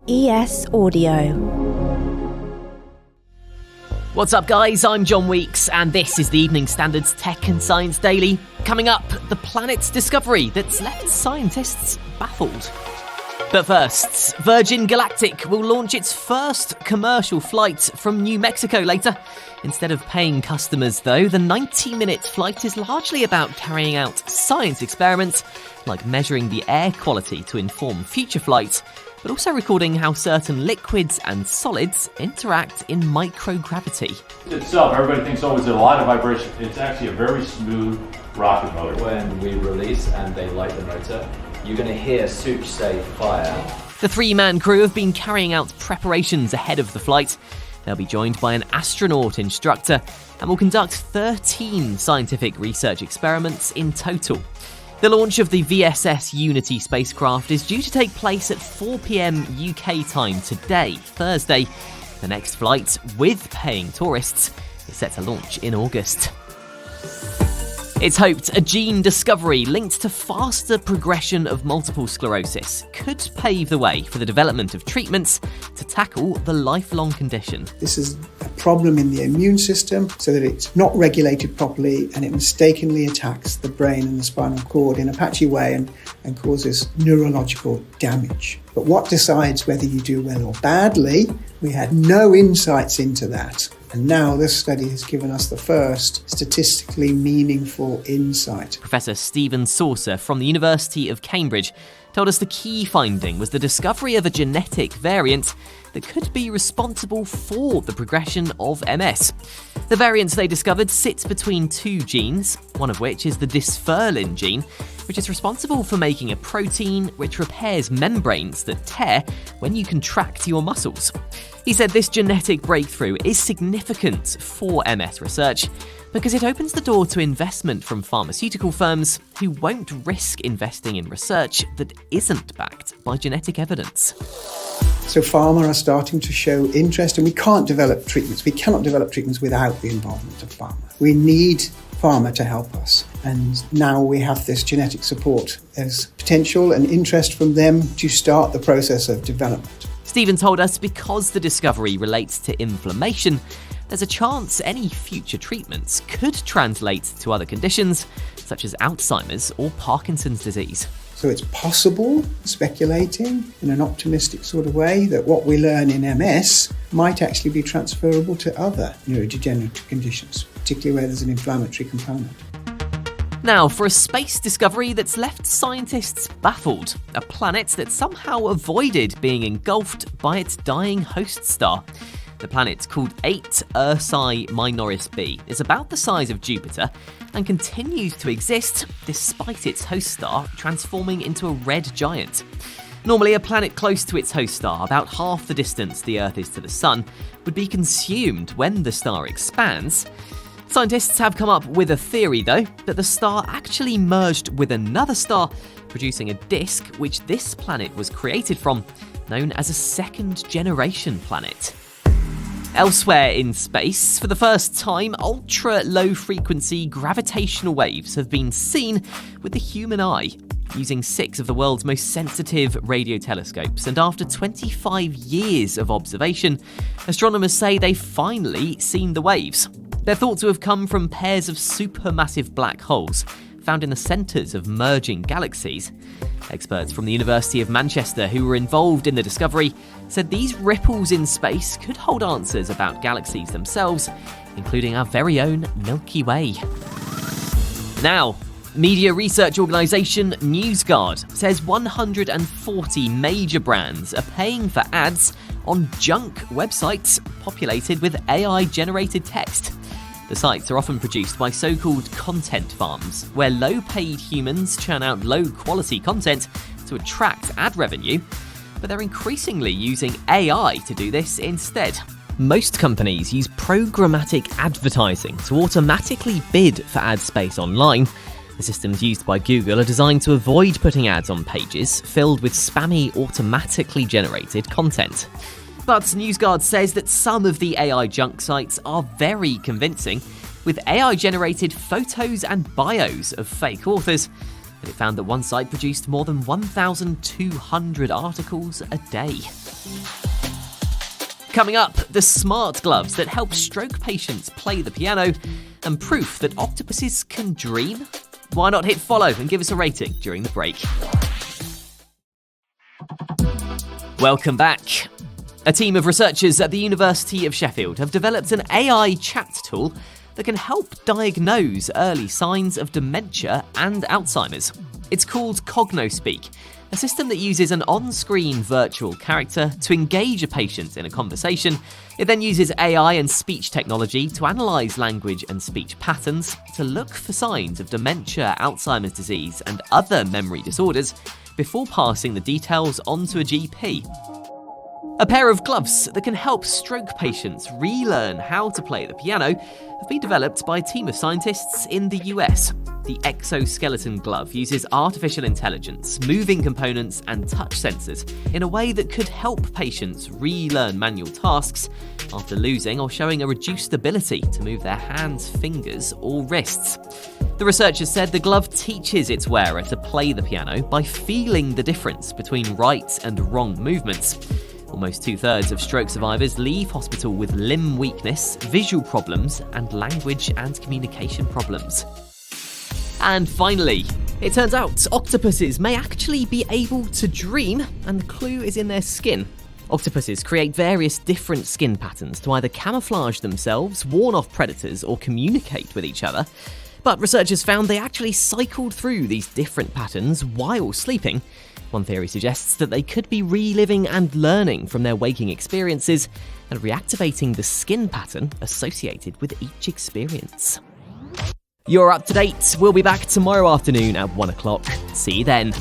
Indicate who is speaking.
Speaker 1: ES Audio.
Speaker 2: What's up, guys? I'm John Weeks, and this is the Evening Standard's Tech and Science Daily. Coming up, the planet's discovery that's left scientists baffled. But first, Virgin Galactic will launch its first commercial flight from New Mexico later. Instead of paying customers, though, the 90-minute flight is largely about carrying out science experiments, like measuring the air quality to inform future flights, but also recording how certain liquids and solids interact in microgravity.
Speaker 3: Itself, everybody thinks, oh, it's a lot of vibration. It's actually a very smooth rocket motor.
Speaker 4: When we release and they light the motor, you're going to hear Such say fire.
Speaker 2: The three-man crew have been carrying out preparations ahead of the flight. They'll be joined by an astronaut instructor and will conduct 13 scientific research experiments in total. The launch of the VSS Unity spacecraft is due to take place at 4 p.m. UK time today, Thursday. The next flight, with paying tourists, is set to launch in August. It's hoped a gene discovery linked to faster progression of multiple sclerosis could pave the way for the development of treatments to tackle the lifelong condition.
Speaker 5: This is a problem in the immune system so that it's not regulated properly and it mistakenly attacks the brain and the spinal cord in a patchy way and causes neurological damage. But what decides whether you do well or badly? We had no insights into that. And now this study has given us the first statistically meaningful insight.
Speaker 2: Professor Stephen Sawcer from the University of Cambridge told us the key finding was the discovery of a genetic variant that could be responsible for the progression of MS. The variant they discovered sits between two genes, one of which is the dysferlin gene, which is responsible for making a protein which repairs membranes that tear when you contract your muscles. He said this genetic breakthrough is significant for MS research because it opens the door to investment from pharmaceutical firms who won't risk investing in research that isn't backed by genetic evidence.
Speaker 5: So pharma are starting to show interest, and we can't develop treatments. We cannot develop treatments without the involvement of pharma. We need pharma to help us. And now we have this genetic support. There's potential and interest from them to start the process of development.
Speaker 2: Stephen told us because the discovery relates to inflammation, there's a chance any future treatments could translate to other conditions, such as Alzheimer's or Parkinson's disease.
Speaker 5: So it's possible, speculating in an optimistic sort of way, that what we learn in MS might actually be transferable to other neurodegenerative conditions, particularly where there's an inflammatory component.
Speaker 2: Now, for a space discovery that's left scientists baffled, a planet that somehow avoided being engulfed by its dying host star. The planet, called 8 Ursae Minoris b, is about the size of Jupiter and continues to exist despite its host star transforming into a red giant. Normally, a planet close to its host star, about half the distance the Earth is to the Sun, would be consumed when the star expands. Scientists have come up with a theory, though, that the star actually merged with another star, producing a disk which this planet was created from, known as a second-generation planet. Elsewhere in space, for the first time, ultra-low-frequency gravitational waves have been seen with the human eye, using 6 of the world's most sensitive radio telescopes. And after 25 years of observation, astronomers say they've finally seen the waves. They're thought to have come from pairs of supermassive black holes found in the centres of merging galaxies. Experts from the University of Manchester who were involved in the discovery said these ripples in space could hold answers about galaxies themselves, including our very own Milky Way. Now, media research organisation NewsGuard says 140 major brands are paying for ads on junk websites populated with AI-generated text. The sites are often produced by so-called content farms, where low-paid humans churn out low-quality content to attract ad revenue, but they're increasingly using AI to do this instead. Most companies use programmatic advertising to automatically bid for ad space online. The systems used by Google are designed to avoid putting ads on pages filled with spammy, automatically generated content. But NewsGuard says that some of the AI junk sites are very convincing, with AI-generated photos and bios of fake authors. and it found that one site produced more than 1,200 articles a day. Coming up, the smart gloves that help stroke patients play the piano, and proof that octopuses can dream? Why not hit follow and give us a rating during the break? Welcome back. A team of researchers at the University of Sheffield have developed an AI chat tool that can help diagnose early signs of dementia and Alzheimer's. It's called Cognospeak, a system that uses an on-screen virtual character to engage a patient in a conversation. It then uses AI and speech technology to analyse language and speech patterns to look for signs of dementia, Alzheimer's disease, and other memory disorders before passing the details on to a GP. A pair of gloves that can help stroke patients relearn how to play the piano have been developed by a team of scientists in the US. The exoskeleton glove uses artificial intelligence, moving components, and touch sensors in a way that could help patients relearn manual tasks after losing or showing a reduced ability to move their hands, fingers, or wrists. The researchers said the glove teaches its wearer to play the piano by feeling the difference between right and wrong movements. Almost 2/3 of stroke survivors leave hospital with limb weakness, visual problems, and language and communication problems. And finally, it turns out octopuses may actually be able to dream, and the clue is in their skin. Octopuses create various different skin patterns to either camouflage themselves, warn off predators, or communicate with each other. But researchers found they actually cycled through these different patterns while sleeping. One theory suggests that they could be reliving and learning from their waking experiences and reactivating the skin pattern associated with each experience. You're up to date. We'll be back tomorrow afternoon at 1 o'clock. See you then.